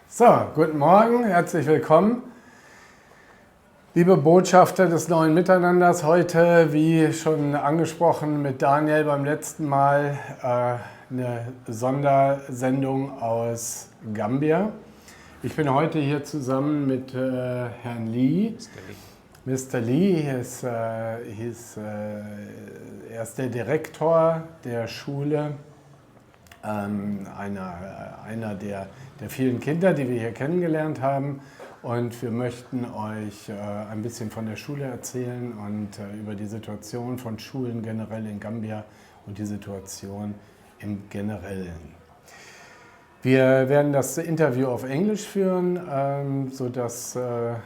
So, guten Morgen, herzlich willkommen. Liebe Botschafter des neuen Miteinanders, heute, wie schon angesprochen mit Daniel beim letzten Mal, eine Sondersendung aus Gambia. Ich bin heute hier zusammen mit Herrn Leigh. Mr. Leigh, er ist der Direktor der Schule, einer der vielen Kinder, die wir hier kennengelernt haben. Und wir möchten euch ein bisschen von der Schule erzählen und über die Situation von Schulen generell in Gambia und die Situation im Generellen. Wir werden das Interview auf Englisch führen, sodass Mr.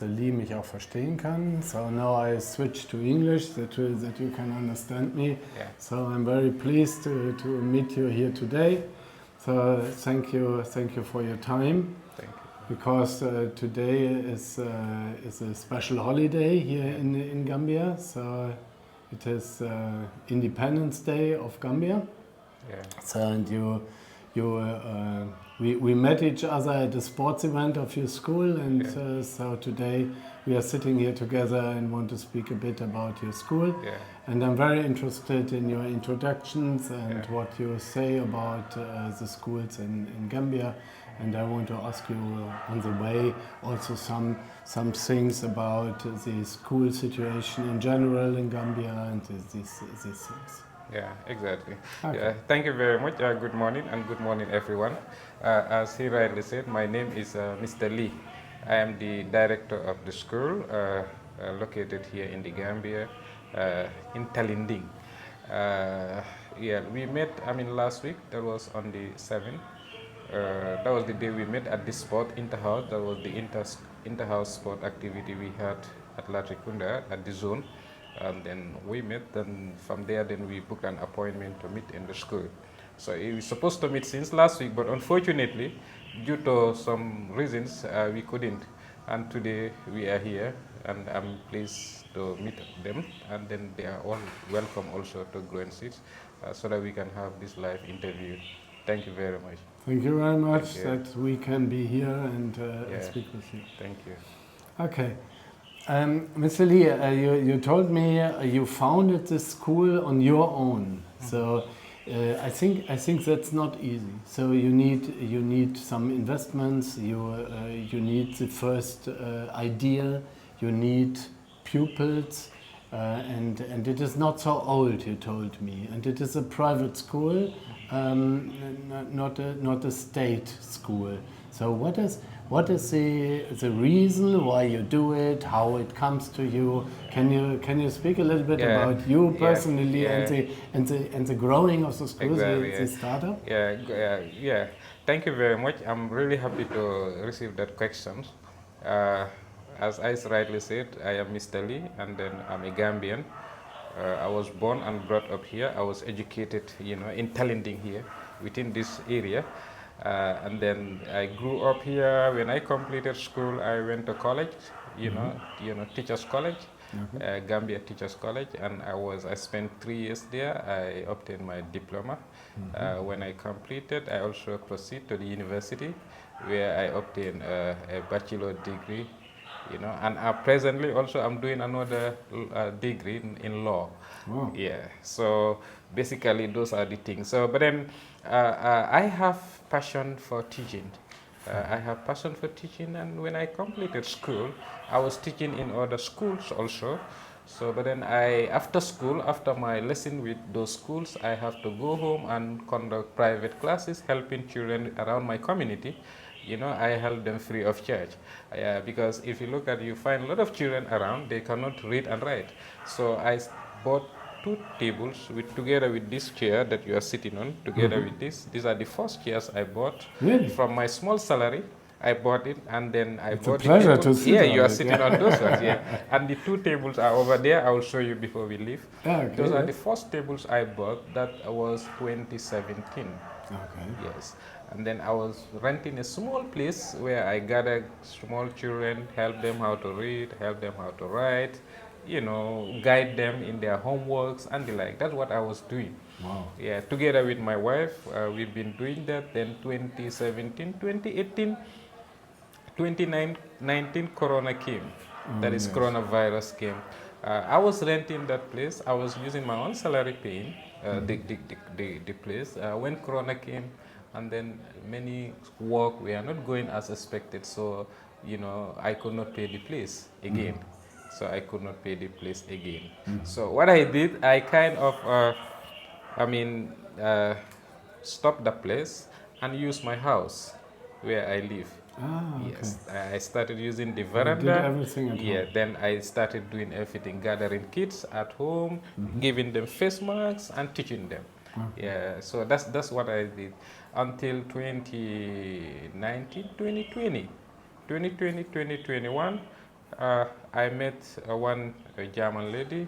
Leigh mich auch verstehen kann. So now I switch to English that you can understand me. Yeah. So I'm very pleased to meet you here today. So thank you for your time. Thank you. Because today is a special holiday here in Gambia. So it is Independence Day of Gambia. Yeah. So and we met each other at a sports event of your school, and so today we are sitting here together and want to speak a bit about your school. Yeah. And I'm very interested in your introductions and what you say about the schools in Gambia. And I want to ask you on the way also some things about the school situation in general in Gambia and these things. Yeah, exactly. Okay. Yeah, thank you very much. Good morning and good morning, everyone. As he rightly said, my name is Mr. Leigh. I am the director of the school located here in the Gambia, in Talinding. We met, last week, that was on the 7th. That was the day we met at the sport inter-house. That was the inter-house sport activity we had at Latrikunda at the zone. And then we met, and from there then we booked an appointment to meet in the school. So we were supposed to meet since last week, but unfortunately, due to some reasons, we couldn't. And today we are here, and I'm pleased to meet them. And then they are all welcome also to grow and sit, so that we can have this live interview. Thank you very much. Thank you very much that we can be here and speak with you. Thank you. Okay. Mr. Leigh, you told me you founded this school on your own. So I think that's not easy. So you need some investments. You need the first idea. You need pupils, and it is not so old. You told me, and it is a private school, not a state school. So what is the reason why you do it? How it comes to you? Can you speak a little bit about you personally and the growing of the school, the startup? Yeah. Thank you very much. I'm really happy to receive that question. As I rightly said, I am Mr. Leigh, and then I'm a Gambian. I was born and brought up here. I was educated, in Talinding here, within this area. And then I grew up here. When I completed school, I went to college, Teachers College, Gambia Teachers College, and I spent 3 years there. I obtained my diploma. When I completed, I also proceeded to the university, where I obtained a bachelor degree, and presently also I'm doing another degree in law. Wow. Yeah, so basically those are the things. So, but then I have passion for teaching. And when I completed school, I was teaching in other schools also. So, but then after school, after my lesson with those schools, I have to go home and conduct private classes, helping children around my community. I help them free of charge. Because if you find a lot of children around, they cannot read and write. So I bought 2 tables together with this chair that you are sitting on, together with this. These are the first chairs I bought. Really? From my small salary. I bought it, and then I bought a pleasure to sit on you are it. sitting on those ones, And the 2 tables are over there. I will show you before we leave. Okay, those are the first tables I bought. That was 2017. Okay. Yes. And then I was renting a small place where I gathered small children, help them how to read, help them how to write, guide them in their homeworks and the like. That's what I was doing. Wow. Yeah, together with my wife, we've been doing that. Then 2017, 2018, 2019, Corona came. That is, Yes. coronavirus came. I was renting that place. I was using my own salary paying the place. When Corona came, and then many work were not going as expected. So, I could not pay the place again. So I could not pay the place again. So what I did, I kind of, I mean, stopped the place and used my house where I live. Ah, okay. Yes, I started using the You did veranda. everything at Yeah, home. then I started doing everything, gathering kids at home, giving them face masks and teaching them. Okay. Yeah, so that's what I did until 2019, 2020. 2020, 2021, I met one German lady.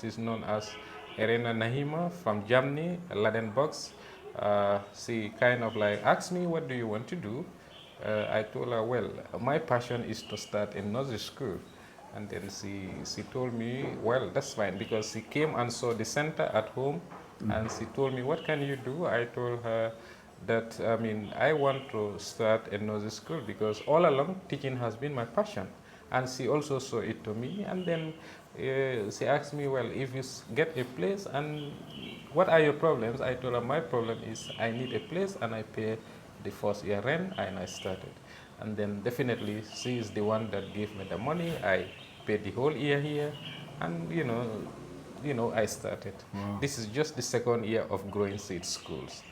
She's known as Irena Nahima from Germany, Ladenbox. She kind of like asked me, what do you want to do? I told her, well, my passion is to start a nursery school. And then she told me, well, that's fine, because she came and saw the center at home, and she told me, what can you do? I told her that, I want to start a nursery school because all along teaching has been my passion. And she also saw it to me, and then she asked me, well, if you get a place, and what are your problems? I told her, my problem is I need a place and I pay the first year rent, and I started. And then definitely she is the one that gave me the money. I paid the whole year here, and I started. Wow. This is just the second year of Growing Seeds Schools.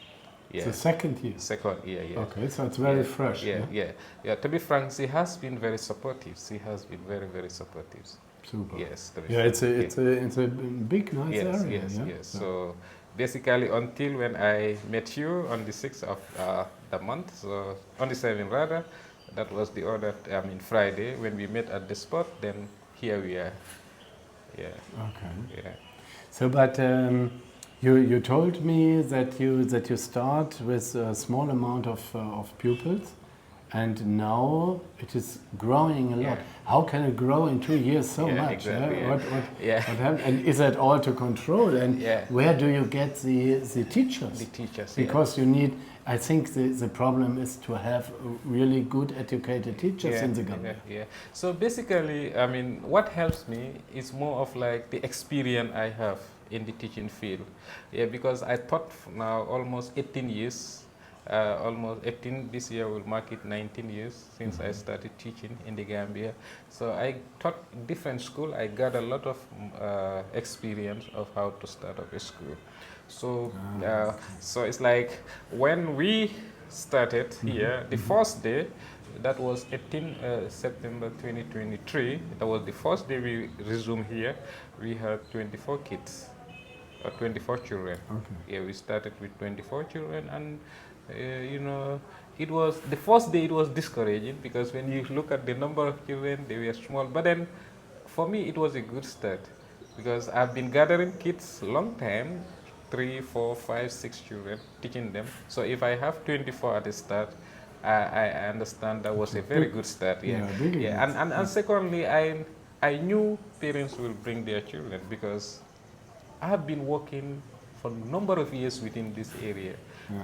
It's the second year. Second year, yeah. Okay, so it's very fresh. Yeah. To be frank, she has been very supportive. She has been very, very supportive. Super. Yes. To be Yeah, frank. it's a big, nice area. Yes. So basically, until when I met you on the 6th of the month, so on the 7th rather, that was the other, Friday, when we met at the spot, then here we are. Yeah. Okay. Yeah. So, but you told me that you start with a small amount of pupils, and now it is growing a lot. Yeah. How can it grow in 2 years so Yeah, much? exactly, yeah. What Yeah. happened? And is that all to control? And Yeah. where do you get the teachers? The teachers. Because you need. I think the problem is to have really good educated teachers in the government. Yeah. So basically, what helps me is more of like the experience I have in the teaching field. Yeah, because I taught now almost 18 years. Almost 18, this year will mark it 19 years since I started teaching in the Gambia. So I taught different schools. I got a lot of experience of how to start up a school. So, so it's like when we started here, the first day, that was 18 September 2023, that was the first day we resumed here, we had 24 kids, or 24 children. Okay. Yeah, we started with 24 children, and it was, the first day it was discouraging, because when you look at the number of children, they were small, but then for me it was a good start, because I've been gathering kids a long time, 3, 4, 5, 6 children, teaching them. So if I have 24 at the start, I understand that was a very good start. Yeah, really yeah. And secondly, I knew parents will bring their children, because I have been working for a number of years within this area.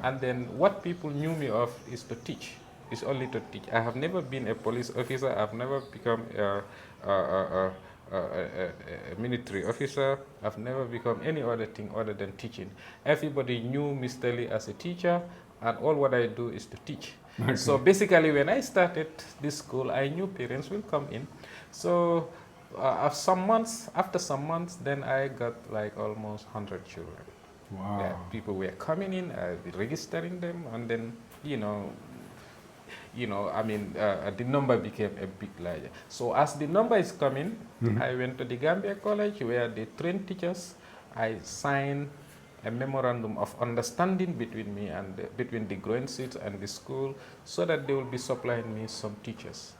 And then what people knew me of is to teach, is only to teach. I have never been a police officer. I've never become a military officer. I've never become any other thing other than teaching. Everybody knew Mr. Leigh as a teacher, and all what I do is to teach. Okay. So basically, when I started this school, I knew parents will come in. So after some months, then I got like almost 100 children. Wow. Yeah, people were coming in, registering them, and then the number became a bit larger. So as the number is coming, I went to the Gambia College where they train teachers. I signed a memorandum of understanding between me and between the growing seeds and the school, so that they will be supplying me some teachers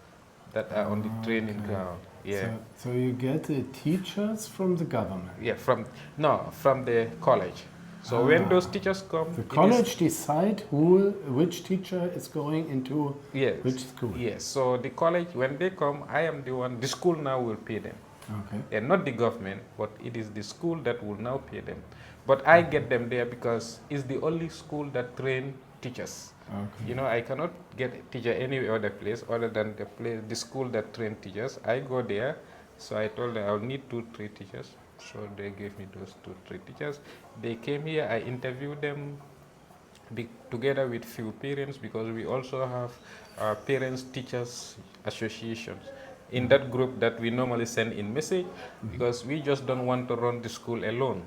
that are on the training ground. Yeah. So you get the teachers from the government? Yeah, from the college. So when those teachers come, the college decide which teacher is going into which school. Yes. So the college, when they come, I am the one. The school now will pay them. Okay. And not the government, but it is the school that will now pay them. But I get them there because it's the only school that train teachers. Okay. You know, I cannot get a teacher any other place other than the school that train teachers. I go there, so I told them I'll need 2-3 teachers. So they gave me those 2-3 teachers. They came here, I interviewed them together with few parents, because we also have parents teachers associations in that group that we normally send in message, because we just don't want to run the school alone.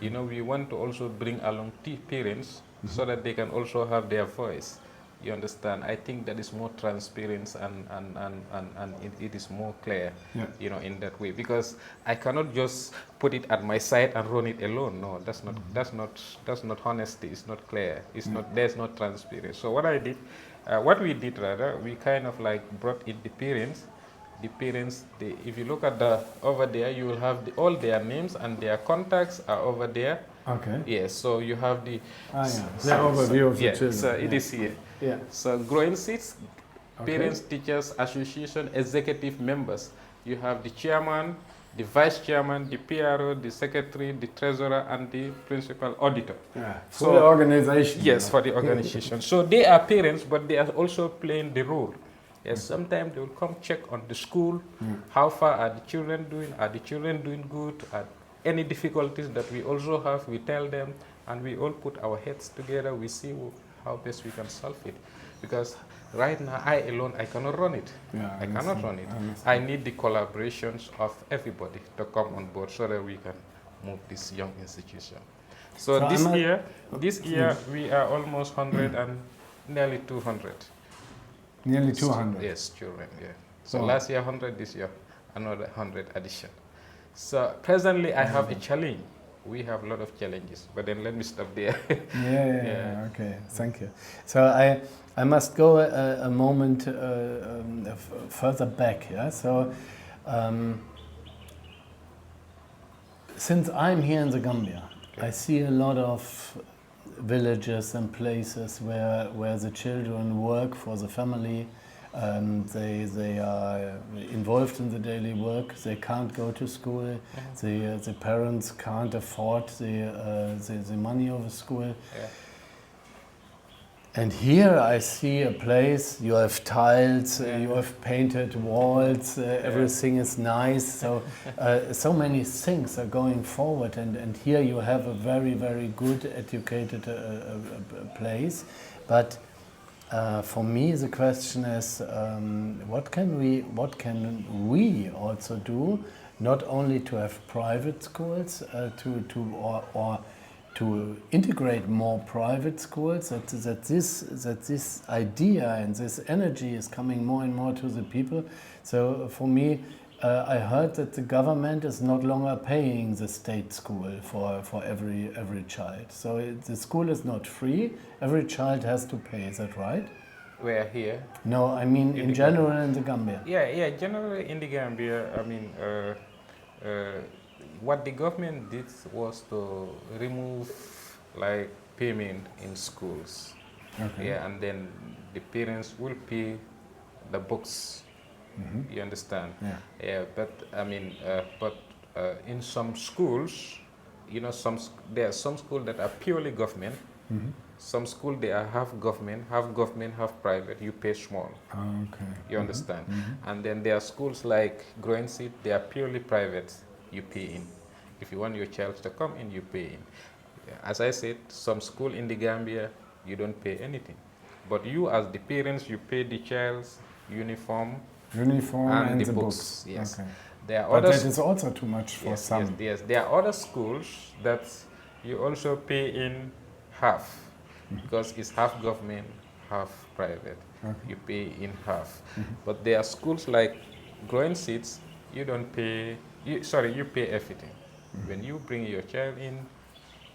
You know, we want to also bring along parents so that they can also have their voice. You understand? I think that is more transparent and it is more clear, you know, in that way. Because I cannot just put it at my side and run it alone. No, that's not honesty. It's not clear. It's not. There's not transparency. So what we did rather, we kind of like brought in the parents. The parents, if you look at over there, you will have all their names and their contacts are over there. Okay. Yes, so you have the overview of the children. So it is here. Yeah. So growing seats, Parents Teachers Association executive members. You have the chairman, the vice chairman, the PRO, the secretary, the treasurer, and the principal auditor. Yeah. For the organization. Yes, for the organization. So they are parents, but they are also playing the role. Yes, sometimes they will come check on the school. How far are the children doing? Are the children doing good? Are any difficulties that we also have, we tell them, and we all put our heads together. We see how best we can solve it. Because right now, I alone, I cannot run it. I cannot run it. I need the collaborations of everybody to come on board so that we can move this young institution. So this year we are almost 100 and nearly 200. Nearly 200. Yes, children, yeah. So last year 100, this year another 100 addition. So presently I have a challenge. We have a lot of challenges, but then let me stop there. Yeah, okay, thank you. So I must go a moment further back, yeah? So since I'm here in the Gambia, I see a lot of villages and places where the children work for the family. They are involved in the daily work. They can't go to school. The parents can't afford the money of the school. And here I see a place, you have tiles, you have painted walls, everything is nice. So, so many things are going forward, and here you have a very, very good educated place. But for me, the question is, what can we also do, not only to have private schools, to integrate more private schools, that this idea and this energy is coming more and more to the people. So for me, I heard that the government is not longer paying the state school for every child. So the school is not free. Every child has to pay. Is that right? Where here? No, I mean in general in the Gambia. Yeah. Generally in the Gambia, I mean, what the government did was to remove like payment in schools. Okay. Yeah, and then the parents will pay the books. You understand? Yeah. But I mean, in some schools, you know, there are some schools that are purely government. Some schools they are half government, half private. You pay small. Okay. You understand? And then there are schools like Growing Seed. They are purely private. You pay in. If you want your child to come in, you pay in. As I said, some school in the Gambia, you don't pay anything. But you as the parents, you pay the child's uniform and the books. Yes. Okay. There are but that is also too much for some. Yes. There are other schools that you also pay in half, because it's half government, half private. Okay. You pay in half. But there are schools like Growing Seeds, you don't pay, you pay everything. When you bring your child in,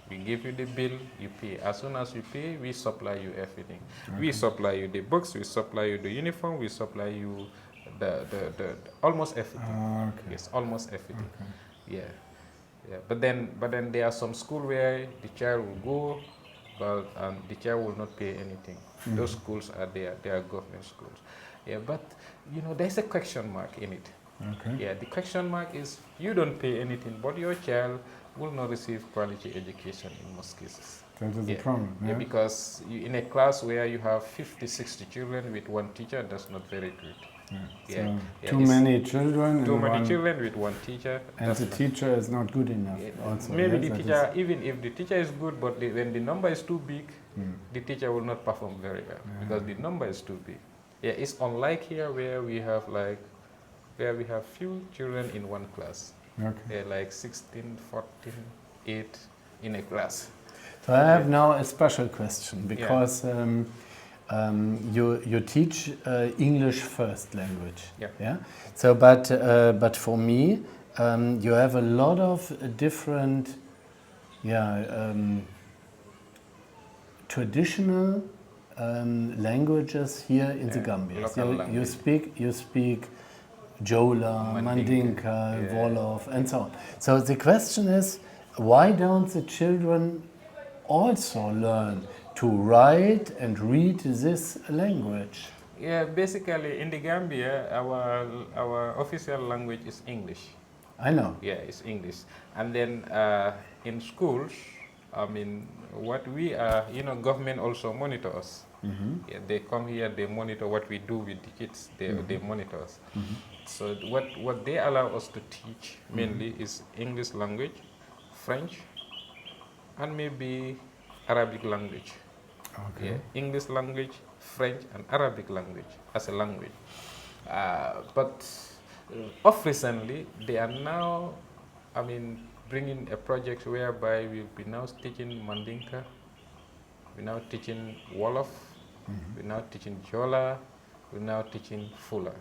we give you the bill, you pay. As soon as you pay, we supply you everything. Okay. We supply you the books, we supply you the uniform, we supply you the almost everything. Okay. Yes, almost everything. Okay. Yeah. But then there are some schools where the child will go, but the child will not pay anything. Those schools are there; they are government schools. Yeah, but you know, there's a question mark in it. Okay. Yeah, the question mark is you don't pay anything, but your child will not receive quality education in most cases. That is a problem. Yeah, because in a class where you have 50, 60 children with one teacher, that's not very good. So too many children. Too many children with one teacher. And the teacher is not good enough. Also, maybe the teacher, even if the teacher is good, but when the number is too big, the teacher will not perform very well because the number is too big. Yeah, it's unlike here where we have few children in one class. Okay. Like 16, 14, 8 in a class. So I have now a special question because you teach English first language. Yeah. So, but for me, you have a lot of different, traditional languages here in the Gambia. So you speak Jola, Mandinka, Wolof, and so on. So the question is, why don't the children also learn to write and read this language? Yeah, basically in the Gambia, our official language is English. I know. Yeah, it's English. And then in schools, I mean, what we are, government also monitors. Yeah, they come here, they monitor what we do with the kids. They monitor us. So what they allow us to teach mainly is English language, French, and maybe Arabic language. Okay. Yeah, English language, French, and Arabic language as a language. But of recently, they are now, bringing a project whereby we'll be now teaching Mandinka, we're now teaching Wolof, we're now teaching Jola, we're now teaching Fula.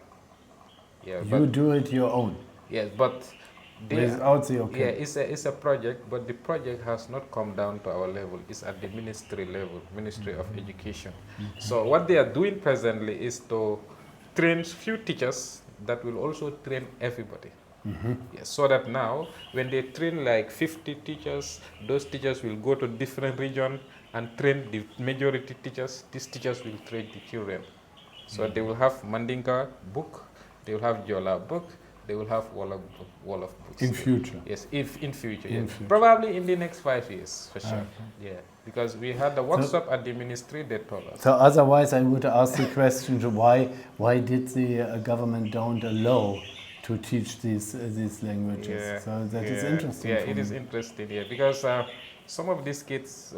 Yeah, you do it your own. Yes, but without the okay. Yeah, it's a project, but the project has not come down to our level. It's at the ministry level, Ministry of Education. So what they are doing presently is to train few teachers that will also train everybody. Yes, so that now, when they train like 50 teachers, those teachers will go to different regions and train the majority teachers. These teachers will train the children. So they will have Mandinka book, they will have Jola book, they will have Wolof books. In future? Yes, in future. Probably in the next 5 years, for sure. Yeah, because we had the workshop at the ministry, they told us. So otherwise I would ask the question, why did the government don't allow to teach these languages? Yeah, so that is interesting. Yeah, it is interesting, because some of these kids,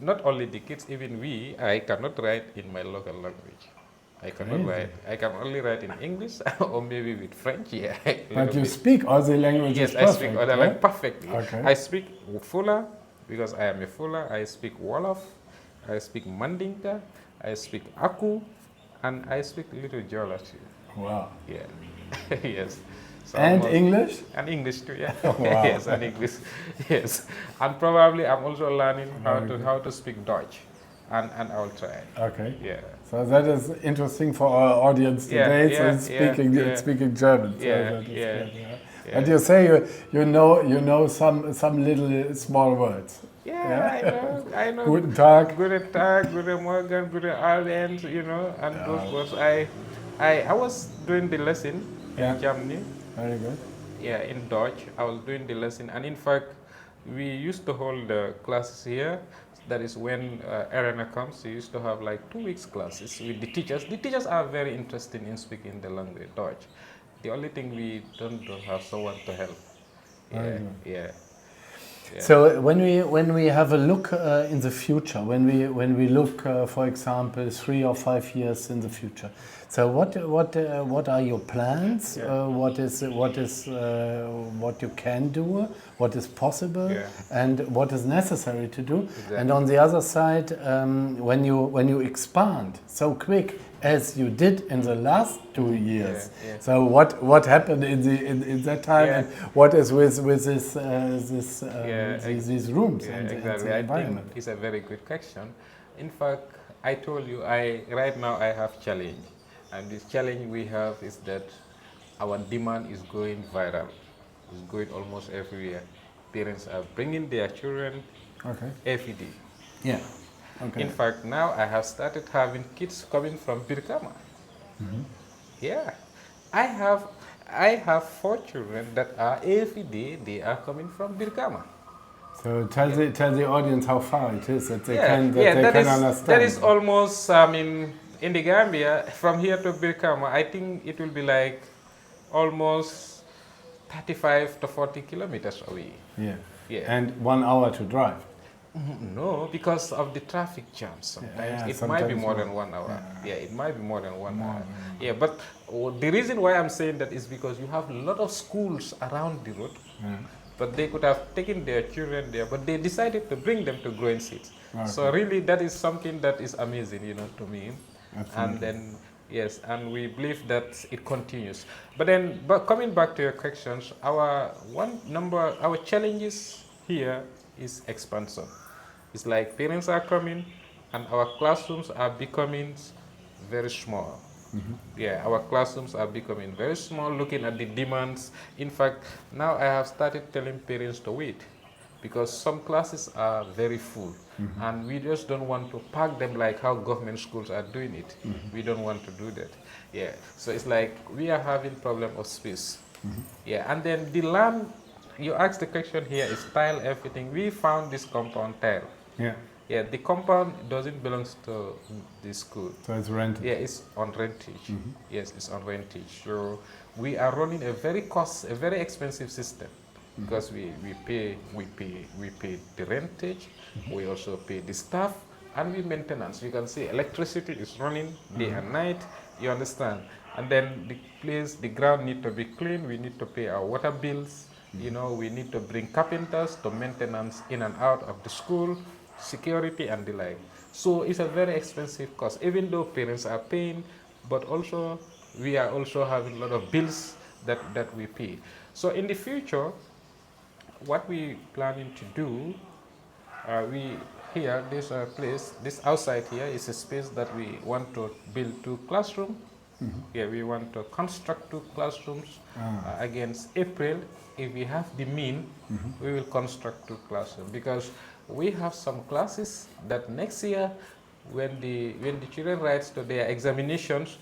not only the kids, even I cannot write in my local language. I cannot write. I can only write in English or maybe with French. Yeah. But you speak all the languages Yes, perfect, I speak other language perfectly. Okay. I speak Fula because I am a Fula. I speak Wolof. I speak Mandinka. I speak Aku, and I speak little Jola too. Wow. Yeah. Yes. So and English? And English too, yeah. Wow. Yes, and English. Yes. And probably I'm also learning how to speak Dutch. And I'll try. Okay. Yeah. So that is interesting for our audience today. Speaking German. But you say you know some little small words. Yeah, I know. Guten Tag. Guten Tag, guten Morgen, guten Abend, and those words. I was doing the lesson in Germany. Very good. Yeah, in Dutch. I was doing the lesson, and in fact, we used to hold the classes here. That is when Arena comes. We used to have like 2 weeks classes with the teachers. The teachers are very interested in speaking the language Dutch. The only thing we don't have someone to help. Yeah. So when we have a look in the future, when we look, for example, 3 or 5 years in the future. So what are your plans? What you can do? What is possible? And what is necessary to do? Exactly. And on the other side, when you expand so quick as you did in the last 2 years, so what happened in that time, and what is with these rooms and the environment? I think it's a very good question. In fact, I told you, right now I have challenge. And this challenge we have is that our demand is going viral. It's going almost everywhere. Parents are bringing their children every day. Yeah. Okay. In fact, now I have started having kids coming from Birkama. Yeah. I have 4 children that are every day they are coming from Birkama. So tell the audience how far it is that they Yeah, can yeah, that is understand. that is almost. I mean, in the Gambia, from here to Birkama, I think it will be like almost 35 to 40 kilometers away. Yeah. Yeah. And 1 hour to drive. No, because of the traffic jams. Sometimes Yeah, it might be sometimes more more. than 1 hour. Yeah. Yeah, it might be more than one More hour. than Yeah, but the reason why I'm saying that is because you have a lot of schools around the road, Yeah. but they could have taken their children there, but they decided to bring them to growing seats. Okay. So really, that is something that is amazing, you know, to me. Absolutely. And then yes, and we believe that it continues. But then, coming back to your questions, our challenges here is expansion. It's like parents are coming, and our classrooms are becoming very small. Yeah, our classrooms are becoming very small, looking at the demands. In fact, now I have started telling parents to wait because some classes are very full and we just don't want to pack them like how government schools are doing it. We don't want to do that. Yeah, so it's like we are having problem of space. Yeah, and then the land, you asked the question here, is tile everything. We found this compound tile. Yeah. Yeah, the compound doesn't belong to the school. So it's rented. Yeah, it's on rentage. Yes, it's on rentage. So we are running a very expensive system because we pay the rentage. We also pay the staff and we maintenance. You can see electricity is running day and night. You understand? And then the ground need to be clean. We need to pay our water bills. You know, we need to bring carpenters to maintenance in and out of the school, security and the like. So it's a very expensive cost, even though parents are paying, but also we are also having a lot of bills that we pay. So in the future, what we planning to do, this outside here is a space that we want to build 2 classrooms. Yeah, we want to construct 2 classrooms against April. If we have the mean, we will construct 2 classrooms because we have some classes that next year, when the children write to their examinations,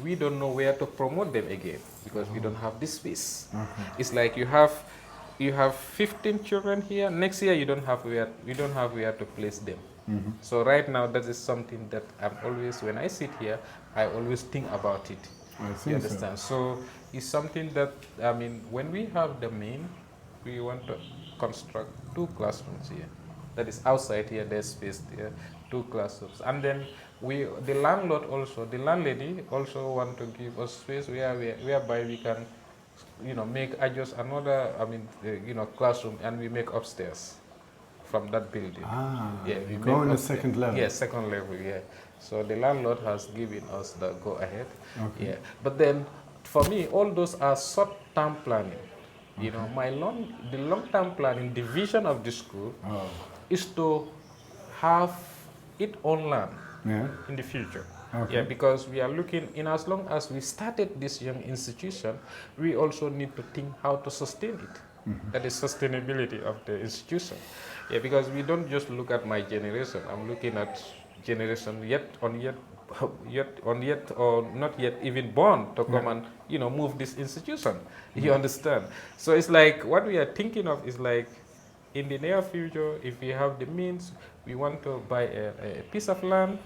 we don't know where to promote them again because we don't have this space. It's like you have 15 children here. Next year, we don't have where to place them. So right now, that is something that I'm always, when I sit here, I always think about it. You understand? So it's something that, I mean, when we have the mean, we want to construct 2 classrooms here. That is outside here, there's space there, 2 classrooms. And then the landlady also want to give us space whereby we can, you know, adjust another, classroom, and we make upstairs from that building. Yeah, we go on the second level. Yeah, second level, yeah. So the landlord has given us the go ahead. Okay. Yeah. But then for me, all those are short-term planning. You know, the long-term planning, the vision of the school is to have its own land in the future. Okay. Yeah, because we are looking, in as long as we started this young institution, we also need to think how to sustain it. That is sustainability of the institution. Yeah, because we don't just look at my generation. I'm looking at generation or not yet even born to come and, you know, move this institution. You understand? So it's like what we are thinking of is like in the near future, if we have the means, we want to buy a piece of land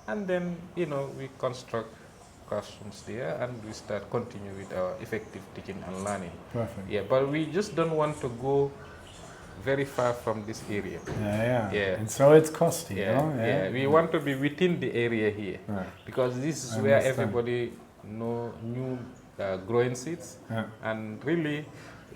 and then, you know, we construct classrooms there and we continue with our effective teaching and learning. Perfect. Yeah, but we just don't want to go very far from this area. Yeah. And so it's costly, we want to be within the area here because this is where everybody knew growing seeds. And really,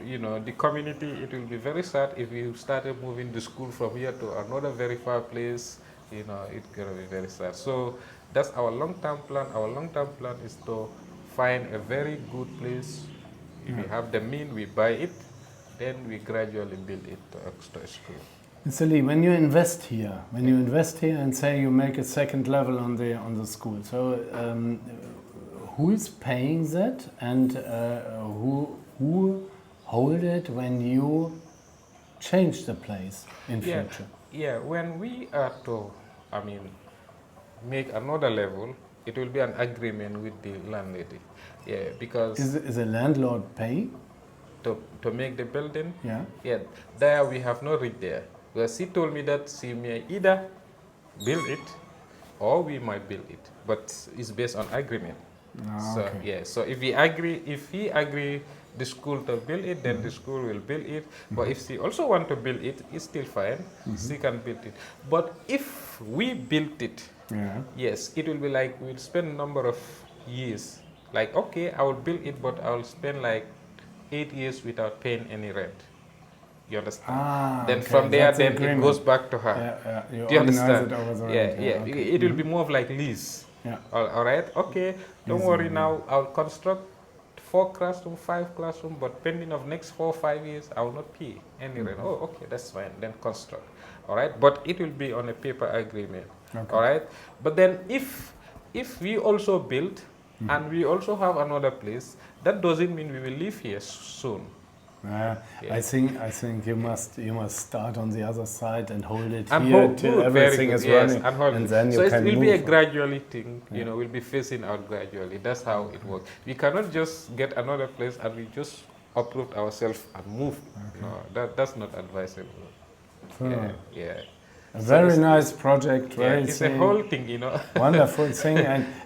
you know, the community, it will be very sad if we started moving the school from here to another very far place. You know, it's going to be very sad. So that's our long-term plan. Our long-term plan is to find a very good place. If we have the means, we buy it. Then we gradually build it to a school. Mr. Leigh, when you invest here and say you make a second level on the school, so who is paying that and who hold it when you change the place in future? Yeah, when we are to, make another level, It will be an agreement with the landlady. Yeah, because Is a landlord paying? to make the building, Yeah. yeah, there we have no reach there. Because she told me that she may either build it or we might build it, but it's based on agreement. So okay. yeah, so if he agree the school to build it, then the school will build it. But if she also want to build it, it's still fine. She can build it. But if we built it, Yeah. yes, it will be like we'll spend a number of years. Like, okay, I will build it, but I will spend like 8 years without paying any rent. You understand? Then okay, from there, that's the then it agreement. goes back to her. Yeah. You Do you organize understand? it over the Yeah, rent. yeah. Okay. It will be more of like lease. Yeah. All right. Okay. Don't Easy, worry yeah. now. I'll construct 4 classroom, 5 classroom, but pending of next 4 or 5 years, I will not pay any rent. Oh, okay, that's fine. Then construct. All right. But it will be on a paper agreement. Okay. All right. But then if we also build and we also have another place, that doesn't mean we will live here soon. Yeah. Yeah. I think you must start on the other side and hold it And here hold till good, everything very is good, yes, running, and, hold and it. then you so can it will move be a on. gradually thing. Yeah. You know, we'll be phasing out gradually. That's how it works. We cannot just get another place and we just uproot ourselves and move. No, that's not advisable. So, Yeah. a So very it's- nice project. Yeah, Very it's a whole thing, you know. wonderful thing,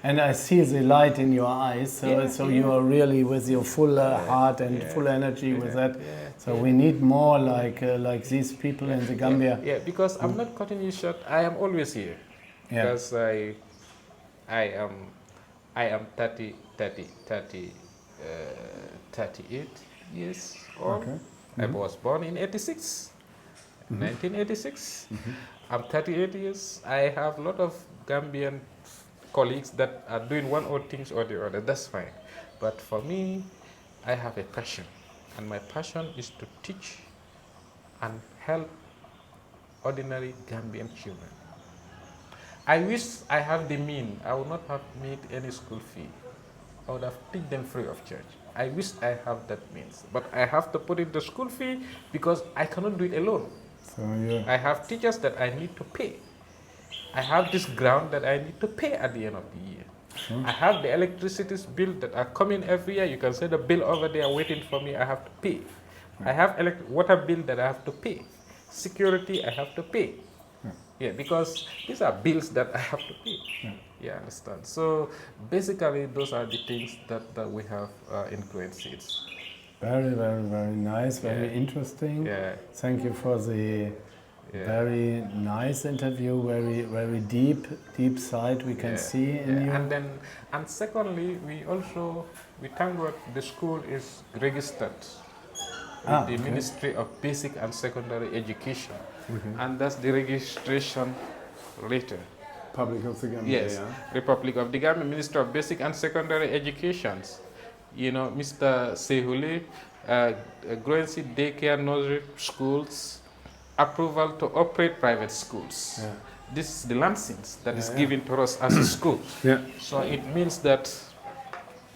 and I see the light in your eyes. So Yeah, you are really with your full heart and full energy with that. So we need more like these people in the Gambia. Yeah, because I'm not cutting you short. I am always here. Yeah. Because I am 38 years old. Okay. I was born in 1986. I'm 38 years. I have a lot of Gambian colleagues that are doing one or things or the other. That's fine. But for me, I have a passion. And my passion is to teach and help ordinary Gambian children. I wish I have the means. I would not have made any school fee. I would have teach them free of charge. I wish I have that means. But I have to put in the school fee because I cannot do it alone. So you. I have teachers that I need to pay. I have this ground that I need to pay at the end of the year. I have the electricity bill that are coming every year. You can see the bill over there waiting for me. I have to pay. I have water bill that I have to pay. Security I have to pay. Yeah, because these are bills that I have to pay. Yeah, understand. So basically, those are the things that we have in Green Seeds. Very, very, very nice, very interesting. Yeah. Thank you for the very nice interview, very, very deep side we can see in you. And secondly, we thank God the school is registered with the Ministry of Basic and Secondary Education. And that's the registration letter. Republic of the Gambia. Yes, Republic of the Gambia, Minister of Basic and Secondary Education. You know, Mr. Sehule, Growing Seed Daycare Nursery Schools, approval to operate private schools. Yeah. This is the license that is given to us as a school. Yeah. So it means that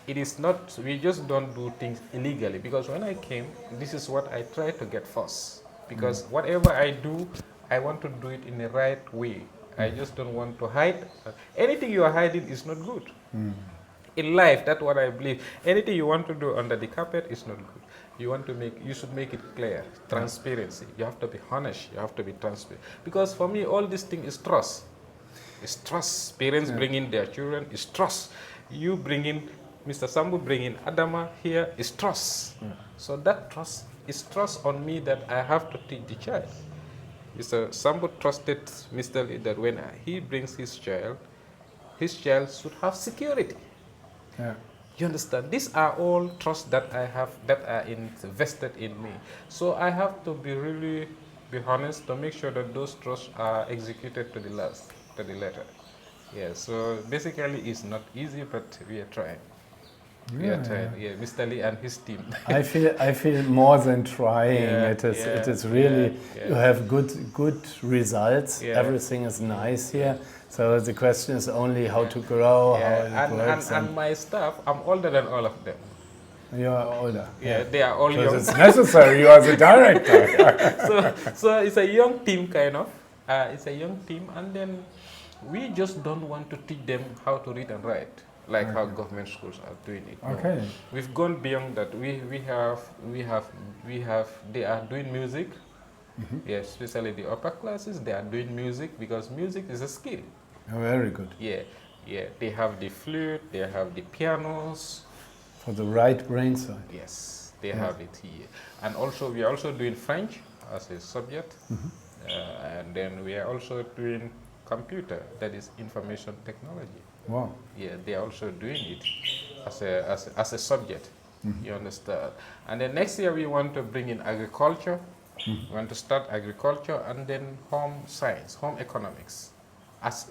it is not, we just don't do things illegally. Because when I came, this is what I try to get first. Because whatever I do, I want to do it in the right way. I just don't want to hide. Anything you are hiding is not good. In life, that's what I believe. Anything you want to do under the carpet is not good. You should make it clear, transparency. You have to be honest. You have to be transparent. Because for me, all this thing is trust. It's trust. Parents bring in their children. It's trust. You bring in, Mr. Sambu bring in Adama here. It's trust. So that trust is trust on me that I have to teach the child. Mr. Sambu trusted Mr. Leigh that when he brings his child should have security. Yeah. You understand? These are all trusts that I have that are invested in me. So I have to be really honest to make sure that those trusts are executed to the letter. Yeah. So basically, it's not easy, but we are trying. We are trying. Yeah, Mr. Leigh and his team. I feel more than trying. It is really you have good results. Everything is nice here. So the question is only how to grow, how it works. And my staff, I'm older than all of them. You are older. Yeah, they are all young. It's necessary. You are the director. So it's a young team kind of. It's a young team, and then we just don't want to teach them how to read and write, like how government schools are doing it. No. Okay. We've gone beyond that. They are doing music. Yeah, especially the upper classes, they are doing music because music is a skill. Oh, very good. Yeah, yeah. They have the flute, they have the pianos. For the right brain side. Yes, they have it here. And also, we are also doing French as a subject. And then we are also doing computer, that is information technology. Wow. Yeah, they are also doing it as a subject. You understand? And then next year we want to bring in agriculture. We want to start agriculture and then home science, home economics as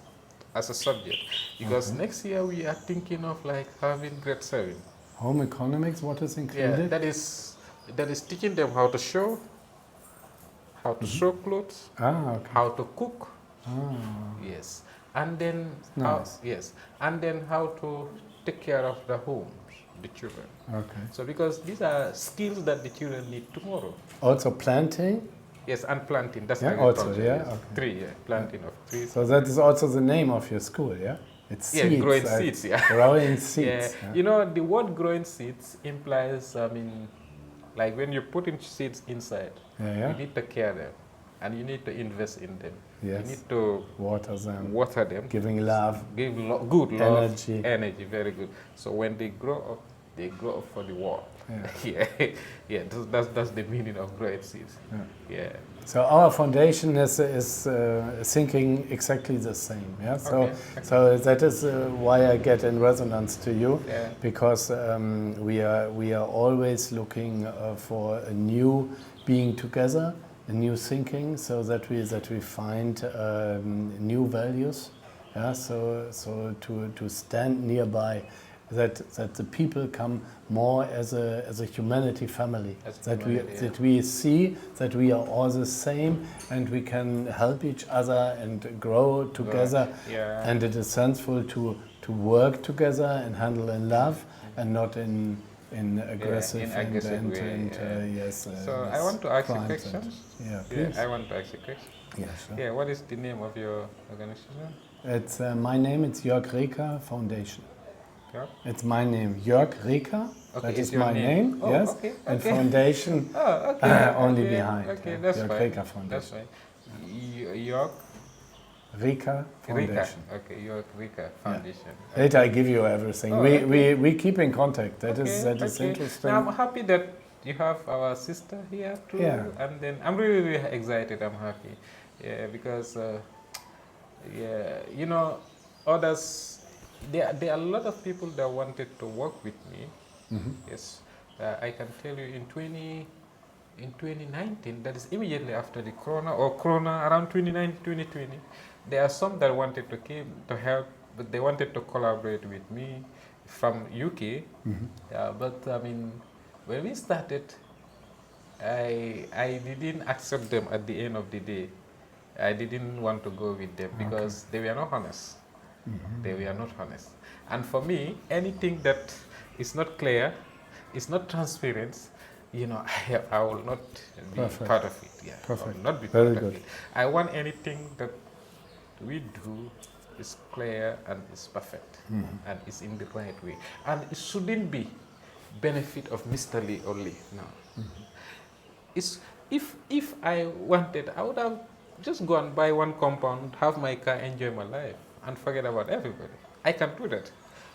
a subject. Because next year we are thinking of like having grade 7. Home economics, what is included? Yeah, that is teaching them how to sew, how to sew clothes, Okay. how to cook. Yes, and then Nice. and then how to take care of the homes, the children. Okay. So because these are skills that the children need tomorrow. Also planting. Yes, and planting. That's Yeah, agriculture. also, yeah, yes. okay. Tree, yeah, planting of trees. So that is also the name of your school, yeah? It's Yeah, seeds. growing like seeds, yeah. Growing seeds. Yeah. You know, the word growing seeds implies, like when you put in seeds inside, Yeah. you need to care them, and you need to invest in them. Yes. You need to Water them. Giving love. give good love, Energy. very good. So when they grow up for the world. Yeah. yeah. That's the meaning of growing seeds. Yeah. So our foundation is thinking exactly the same. Yeah. So that is why I get in resonance to you, because we are always looking for a new being together, a new thinking, so that we find new values. Yeah. So to stand nearby. That the people come more as a humanity family. That we see that we are all the same and we can help each other and grow together. Yeah. And it is sensible to work together and handle in love and not in aggressive way. Yes. So I want to ask you questions. Yeah, please. I want to ask you questions. Yeah, sure. Yeah. What is the name of your organization? It's my name. It's Jörg Reker Foundation. Yeah. It's my name, Jörg Reker. Okay, That is your my name. Oh, yes. okay, And okay. foundation only behind. Okay, that's Jörg fine. Reker Foundation. That's fine. Jörg Reker Foundation. Reker. Okay, Jörg Reker Foundation. Yeah. Later I give you everything. We keep in contact. That is interesting. Now I'm happy that you have our sister here too. Yeah. And then I'm really excited. I'm happy. Yeah, because you know, others. There are a lot of people that wanted to work with me. Yes, I can tell you in 2019, that is immediately after the Corona, around 2019-2020, there are some that wanted to come to help, but they wanted to collaborate with me from UK. But when we started, I didn't accept them at the end of the day. I didn't want to go with them because they were not honest. They were not honest. And for me, anything that is not clear, is not transparent, you know, I will not be part of it. Yeah, Perfect. I will not be Very part good. of it. I want anything that we do is clear and is perfect and is in the right way. And it shouldn't be benefit of Mr. Leigh only. No. It's, if I wanted, I would have just go and buy one compound, have my car, enjoy my life, and forget about everybody. I can do that,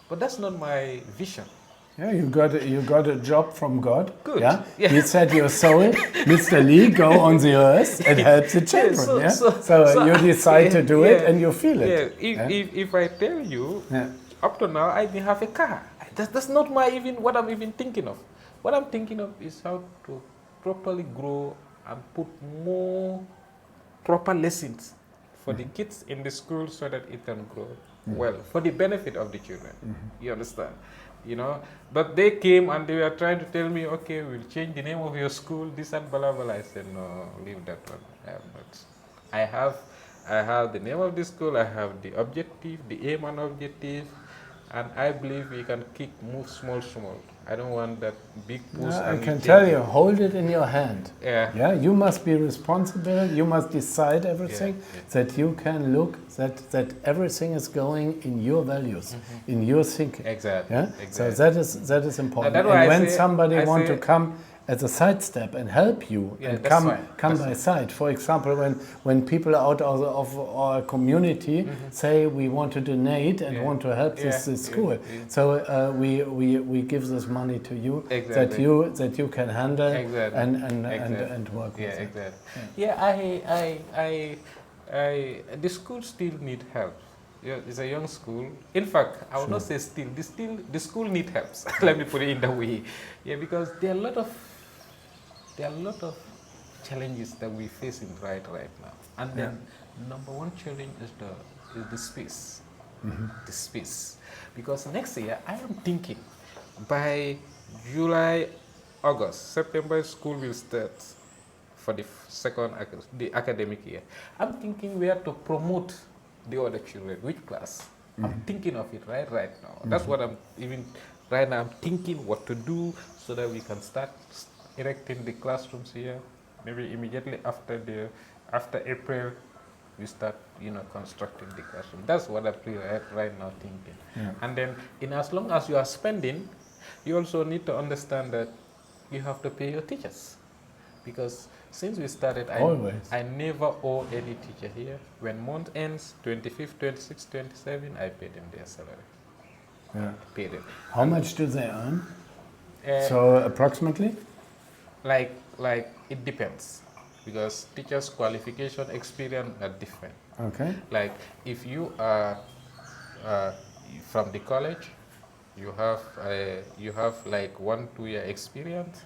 but that's not my vision. Yeah, you got a job from God. Good. Yeah. Yeah. He said your soul, Mr. Leigh, go on the earth and help the children. So you decide to do it and you feel it. Yeah. If I tell you, up to now I didn't have a car. That's not what I'm even thinking of. What I'm thinking of is how to properly grow and put more proper lessons for the kids in the school so that it can grow well for the benefit of the children. You understand? You know, but they came and they were trying to tell me, okay, we'll change the name of your school, this and blah blah. I said, no, leave that one. I have the name of the school. I have the objective, the aim and objective, and I believe we can move small. I don't want that big push. No, I and can take tell it. you, hold it in your hand. Yeah. Yeah, you must be responsible. You must decide everything, Yeah. that you can look that everything is going in your values, in your thinking. Exactly. Yeah. Exactly. So that is important. That's And why I when say- somebody I want say- to come as a sidestep and help you Yeah, and that's come fine. come That's by fine. side. For example, when people out of our community say we want to donate and Yeah. want to help Yeah, this yeah, school, yeah. so we give this money to you Exactly. that you can handle Exactly. and work Yeah, with it. exactly. Yeah, the school still need help. Yeah, it's a young school. In fact, I would not say still. The school need help. Let me put it in that way. Yeah, because there are a lot of challenges that we facing right now. And then number one challenge is the space. The space. Because next year I am thinking by July, August, September school will start for the the academic year. I'm thinking where to promote the other children, which class. I'm thinking of it right now. That's what I'm even right now. I'm thinking what to do so that we can start erecting the classrooms here. Maybe immediately after April, we start constructing the classroom. That's what I'm right now thinking. Yeah. And then in as long as you are spending, you also need to understand that you have to pay your teachers. Because since we started, I never owe any teacher here. When month ends, 25th, 26th, 27th, I pay them their salary. Yeah. Pay them. How much do they earn? Uh, So approximately? like it depends, because teachers' qualification experience are different. Okay. Like if you are from the college, you have like 1-2 year experience.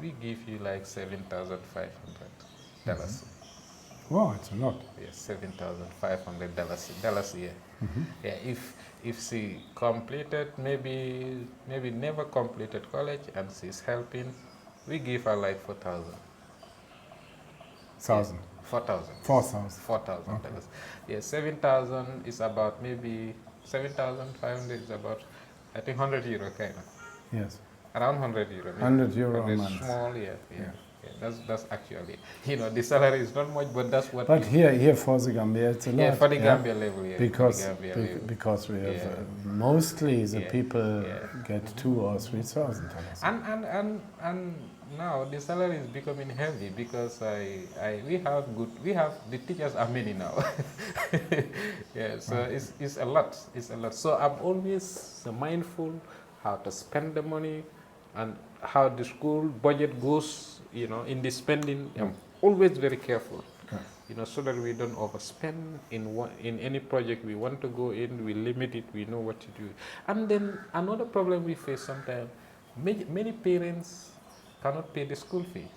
We give you like $7,500. Wow, it's a lot. Yes, $7,500 a year. Yeah, if she completed maybe never completed college and she's helping, we give her like $4,000. 1,000. $4,000. 4,000. $4,000. Yeah, 7,000 is about maybe 7,500 is about I think €100 kind of. Yes. Around €100. €100 For a the month. small, yeah. That's actually, the salary is not much, but that's what. But here for the Gambia, it's a lot. Yeah, for the Gambia level, yeah. Because for the Gambia level. because we have Yeah. mostly the Yeah. people Yeah. get $2,000 or $3,000. And now the salary is becoming heavy because we have the teachers are many now. Yeah, so it's a lot. So I'm always mindful how to spend the money and how the school budget goes, in the spending. I'm always very careful. So that we don't overspend in any project we want to go in. We limit it. We know what to do. And then another problem we face sometimes, many parents cannot pay the school fee.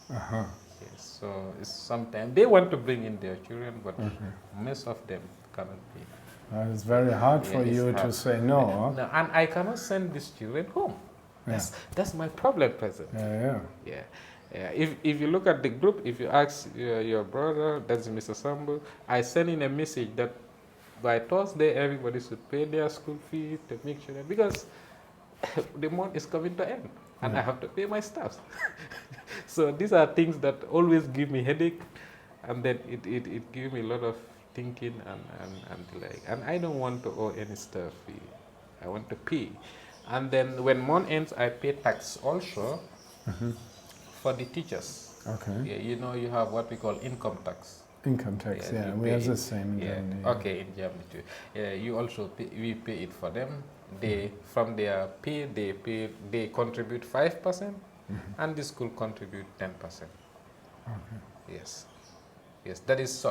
Yes, so sometimes they want to bring in their children, but most of them cannot pay. It's very hard for it's you hard. to say no. No, and I cannot send these children home. That's my problem, present. Yeah. If you look at the group, if you ask your brother, that's Mr. Sambu, I send in a message that by Thursday everybody should pay their school fee to make sure that, because the month is coming to end and I have to pay my staff. So these are things that always give me headache, and then it gives me a lot of thinking and delay. And I don't want to owe any staff fee. I want to pay. And then when month ends, I pay tax also for the teachers. Okay. Yeah, you have what we call income tax. Income tax, Yeah, we pay have the it. same in Germany. Okay, in Germany too. You also we pay it for them. They from their pay they contribute 5%, and the school contribute 10%. Okay. Yes, that is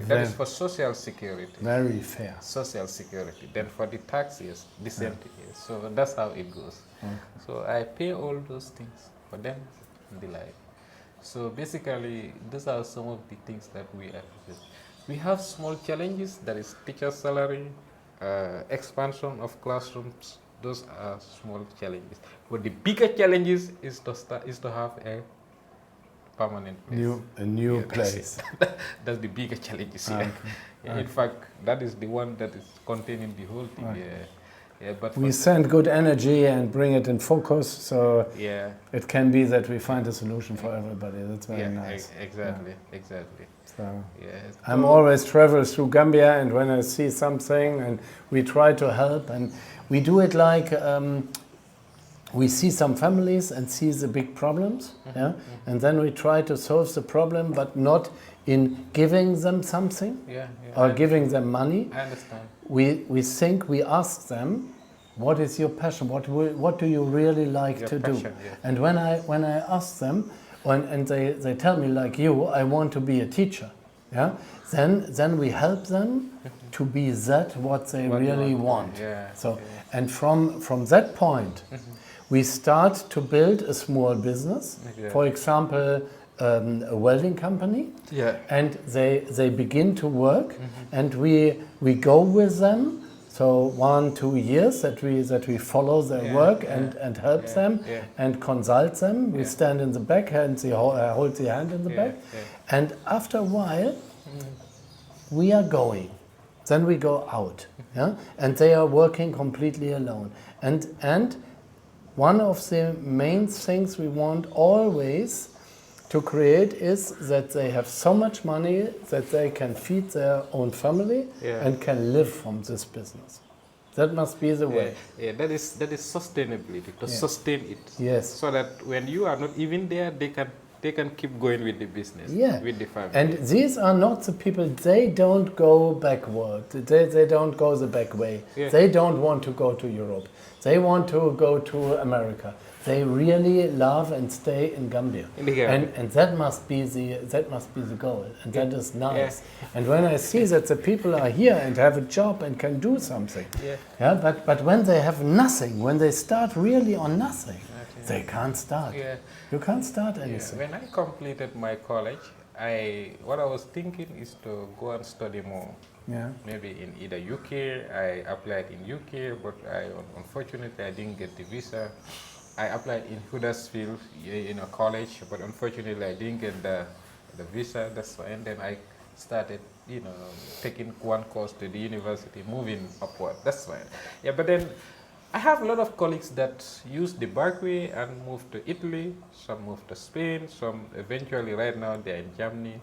that is for social security. Very fair. Social security. Then for the tax, yes, the same thing. Yes. So that's how it goes. Okay. So I pay all those things for them and the like. So basically, these are some of the things that we are facing. We have small challenges, that is teacher salary, expansion of classrooms. Those are small challenges. But the bigger challenges is to have a permanent place. A new place. That's the bigger challenges here. Okay. In fact, that is the one that is containing the whole thing. Right. Yeah, but we send good energy and bring it in focus, so yeah, it can be that we find a solution for everybody. That's very nice. Exactly, exactly. So Yeah, I'm always travel through Gambia, and when I see something, and we try to help, and we do it like we see some families and see the big problems, and then we try to solve the problem, but not in giving them something or giving them money. I understand. We ask them, what is your passion? What do you really like to do? And when I ask them, and they tell me like you, I want to be a teacher, then we help them to be that what they really want. And from that point, we start to build a small business. For example, a welding company, and they begin to work, and we go with them. So 1-2 years that we follow their work and help them and consult them. We stand in the back and hold the hand in the back, and after a while we are going. Then we go out, and they are working completely alone. And one of the main things we want always to create is that they have so much money that they can feed their own family and can live from this business. That must be the way. Yeah, that is sustainability, to sustain it. Yes. So that when you are not even there, they can keep going with the business, with the family. And these are not the people, they don't go backward, they don't go the back way. They don't want to go to Europe. They want to go to America. They really love and stay in Gambia. And that must be the goal. And that is nice. And when I see that the people are here and have a job and can do something, but when they have nothing, when they start really on nothing, they can't start. You can't start anything. When I completed my college, what I was thinking is to go and study more. Maybe in either UK. I applied in UK, but unfortunately I didn't get the visa. I applied in Huddersfield in a college, but unfortunately I didn't get the visa. That's why, and then I started, taking one course to the university, moving upward. That's why. But then I have a lot of colleagues that use the back way and move to Italy. Some move to Spain. Some eventually, right now, they're in Germany.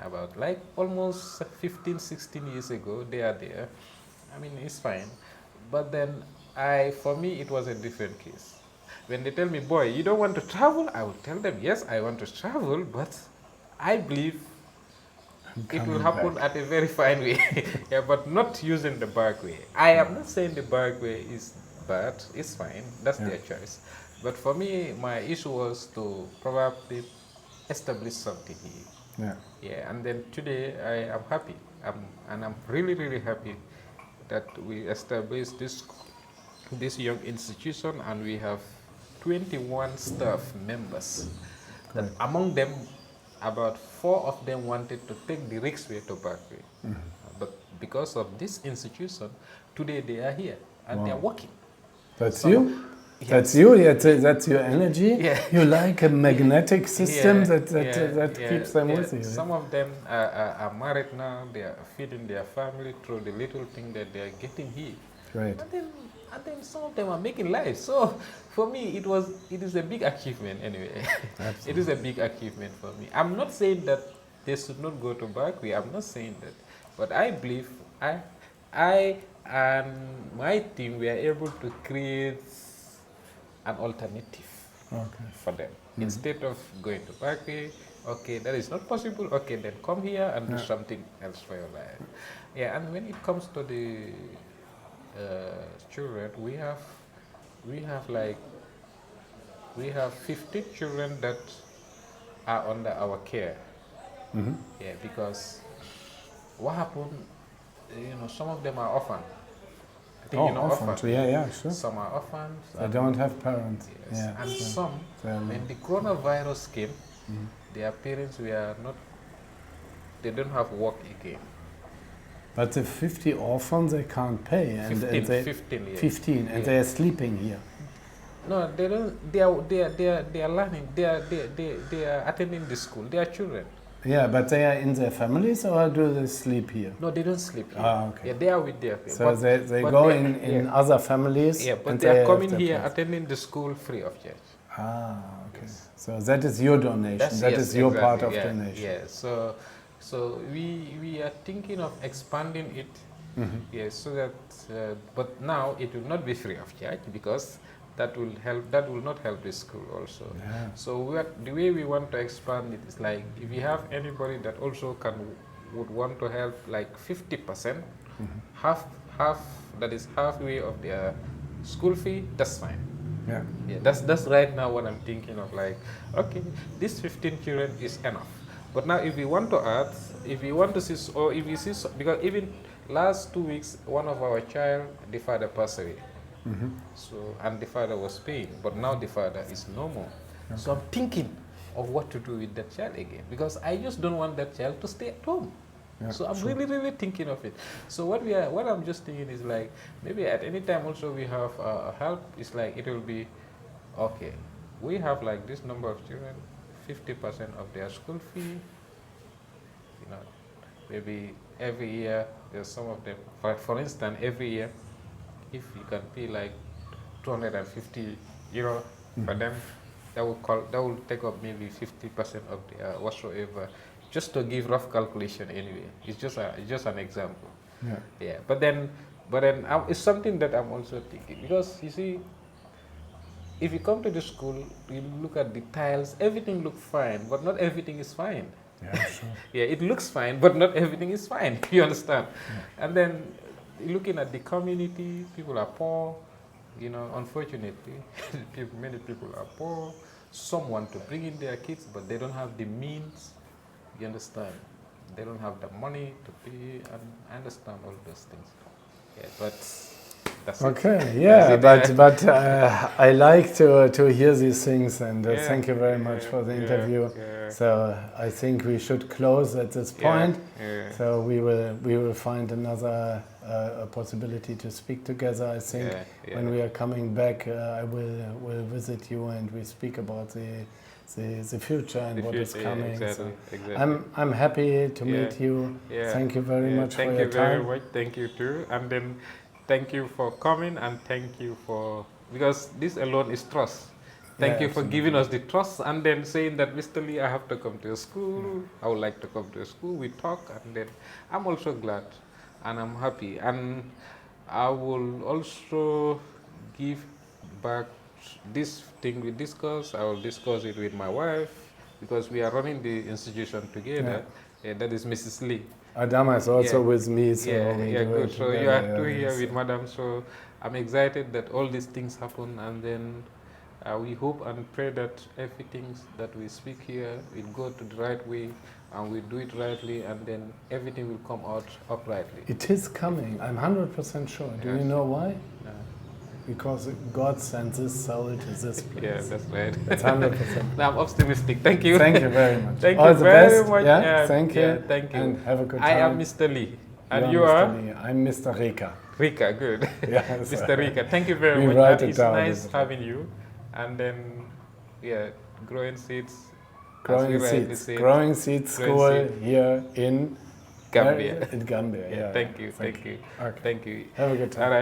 About like almost 15, 16 years ago, they are there. I mean, it's fine. But then, for me, it was a different case. When they tell me, boy, you don't want to travel, I will tell them, yes, I want to travel, but I believe it will happen at a very fine way. But not using the back way. I am not saying the back way is bad, it's fine, that's their choice. But for me, my issue was to probably establish something here. And then today I am happy, and I'm really, really happy that we established this young institution, and we have 21 staff members. That among them, about 4 of them wanted to take the risk way to Berkeley. But because of this institution, today they are here and they are working. That's you? That's you? That's your energy? You like a magnetic system that keeps them with you? Some of them are married now, they are feeding their family through the little thing that they are getting here. Great. And then some of them are making lives. So for me, it is a big achievement anyway. It is a big achievement for me. I'm not saying that they should not go to Berkeley. I'm not saying that. But I believe I and my team, we are able to create an alternative for them. Instead of going to Berkeley, okay, that is not possible, okay, then come here and do something else for your life. And when it comes to the children, we have 50 children that are under our care. Because what happened, some of them are orphaned. I think orphans. Sure. Some are orphans. They don't have parents. And some, when the coronavirus came, their parents were not, they don't have work again. But the 50 orphans, they can't pay. 15, and they are sleeping here. No, they don't. They are learning. They are attending the school. They are children. Yeah, but they are in their families or do they sleep here? No, they don't sleep here. Ah, okay. Yeah, they are with their family. So they go in other families. Yeah, but and they are have coming their here, place. attending the school free of charge. Ah, okay. Yes. So that is your donation. That is your part of donation. Yeah, so we are thinking of expanding it. Yes, so that, but now it will not be free of charge because that will help. That will not help the school also. Yeah. So the way we want to expand it is like if we have anybody that also would want to help, like 50%, half that is halfway of their school fee. That's fine. Yeah. Yeah, that's right now what I'm thinking of. Like, okay, this 15 children is enough. But now, if we want to add, if we want to see, or if we see, because even last 2 weeks, one of our child, the father passed away. So, and the father was paying, but now the father is no more. Okay. So I'm thinking of what to do with that child again, because I just don't want that child to stay at home. Yeah, so I'm really thinking of it. So what I'm just thinking is like, maybe at any time also we have help. It's like, it will be, okay, we have like this number of children, 50% of their school fee, you know, maybe every year, there's some of them, for instance, every year, if you can pay like 250 euro for them, that will take up maybe 50% of the whatsoever, just to give rough calculation anyway. It's just an example. Yeah. Yeah. But then it's something that I'm also thinking, because you see, if you come to the school, you look at the tiles, everything looks fine, but not everything is fine. Yeah, sure. Yeah, it looks fine, but not everything is fine. You understand? Yeah. And then looking at the community, people are poor. You know, unfortunately, many people are poor. Some want to bring in their kids, but they don't have the means. You understand? They don't have the money to pay, and I understand all those things. Yeah, but that's okay. It. Yeah, That's but I like to hear these things, and thank you very much for the interview. Yeah. So I think we should close at this point. Yeah. So we will find another a possibility to speak together. I think when we are coming back, I will visit you and we speak about the future and what is coming. Exactly. I'm happy to meet you. Yeah. Thank you very much for your time. Thank you very much. Thank you too. And then thank you for coming, and thank you for, because this alone is trust. Thank you for giving us the trust, and then saying that, Mr. Leigh, I have to come to your school. I would like to come to your school. We talk, and then I'm also glad, and I'm happy. And I will also give back this thing we discuss. I will discuss it with my wife, because we are running the institution together. Yeah, that is Mrs. Leigh. Adama is also with me. So good. So you are two here with Madam. So I'm excited that all these things happen, and then we hope and pray that everything that we speak here will go to the right way, and we do it rightly, and then everything will come out uprightly. It is coming. I'm 100% sure. Do you know why? No. Because God sent this soul to this place. Yeah, that's right. That's 100%. No, I'm optimistic. Thank you. Thank you very much. Thank all you the very best. much. Yeah? Thank you. Yeah, thank you. And have a good time. I am Mr. Leigh. And you Mr. are? Leigh. I'm Mr. Rika. Rika, good. Yes. Mr. Rika, thank you very much. Write It's nice having you. And then, growing seeds. Growing Seeds School here in Gambia. In Gambia, Thank you. Okay. Thank you. Have a good time. All right.